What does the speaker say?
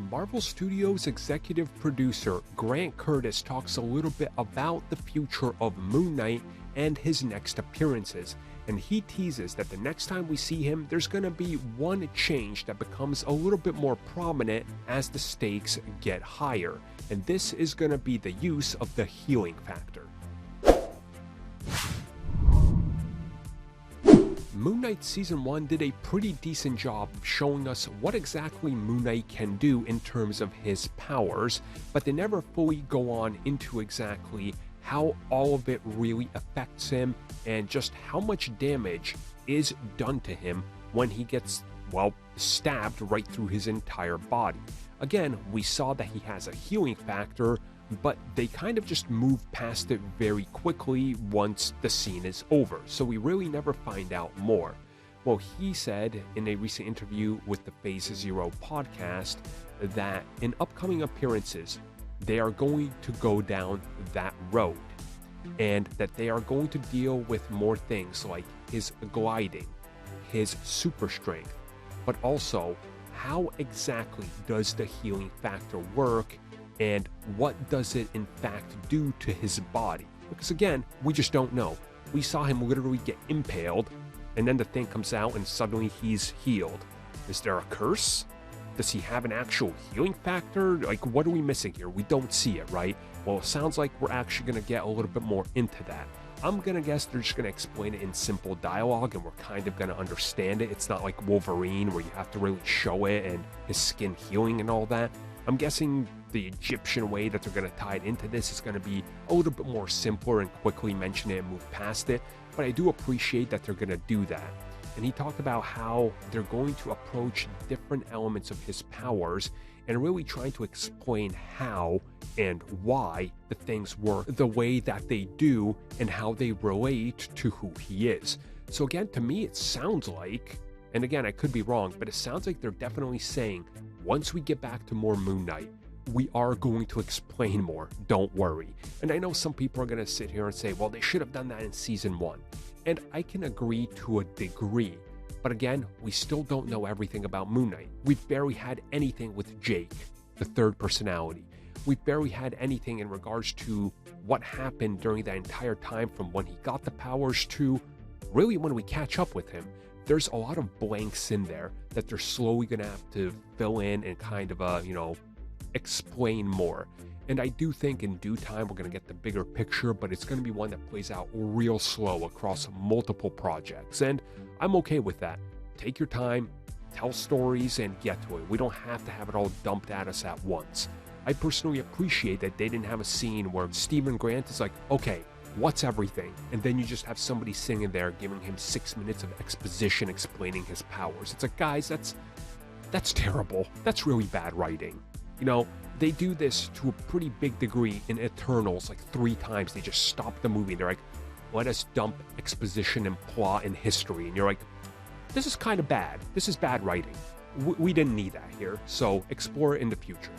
Marvel Studios executive producer Grant Curtis talks a little bit about the future of Moon Knight and his next appearances, and he teases that the next time we see him, there's going to be one change that becomes a little bit more prominent as the stakes get higher, and this is going to be the use of the healing factor. Moon Knight Season 1 did a pretty decent job of showing us what exactly Moon Knight can do in terms of his powers, but they never fully go on into exactly how all of it really affects him and just how much damage is done to him when he gets, well, stabbed right through his entire body. Again, we saw that he has a healing factor, but they kind of just move past it very quickly once the scene is over, so we really never find out more. Well, he said in a recent interview with the Phase Zero podcast that in upcoming appearances, they are going to go down that road, and that they are going to deal with more things like his gliding, his super strength, but also how exactly does the healing factor work, and what does it in fact do to his body? Because again, we just don't know. We saw him literally get impaled, and then the thing comes out and suddenly he's healed. Is there a curse? Does he have an actual healing factor? Like, what are we missing here? We don't see it, right? Well, it sounds like we're actually going to get a little bit more into that. I'm going to guess they're just going to explain it in simple dialogue, and we're kind of going to understand it. It's not like Wolverine, where you have to really show it and his skin healing and all that. I'm guessing the Egyptian way that they're going to tie it into this is going to be a little bit more simpler and quickly mention it and move past it, but I do appreciate that they're going to do that. And he talked about how they're going to approach different elements of his powers and really trying to explain how and why the things work the way that they do and how they relate to who he is. So again, to me, it sounds like, and again, I could be wrong, but it sounds like they're definitely saying, once we get back to more Moon Knight, we are going to explain more, don't worry. And I know some people are going to sit here and say, well, they should have done that in Season 1. And I can agree to a degree. But again, we still don't know everything about Moon Knight. We've barely had anything with Jake, the third personality. We've barely had anything in regards to what happened during that entire time from when he got the powers to really when we catch up with him. There's a lot of blanks in there that they're slowly going to have to fill in and kind of, explain more. And I do think in due time we're going to get the bigger picture, but it's going to be one that plays out real slow across multiple projects. And I'm okay with that. Take your time, tell stories, and get to it. We don't have to have it all dumped at us at once. I personally appreciate that they didn't have a scene where Stephen Grant is like, okay, what's everything? And then you just have somebody sitting there giving him 6 minutes of exposition explaining his powers. It's like, guys, that's terrible. That's really bad writing. They do this to a pretty big degree in Eternals, like 3 times. They just stop the movie and they're like, let us dump exposition and plot and history. And you're like, this is kind of bad. This is bad writing. We didn't need that here, so explore it in the future.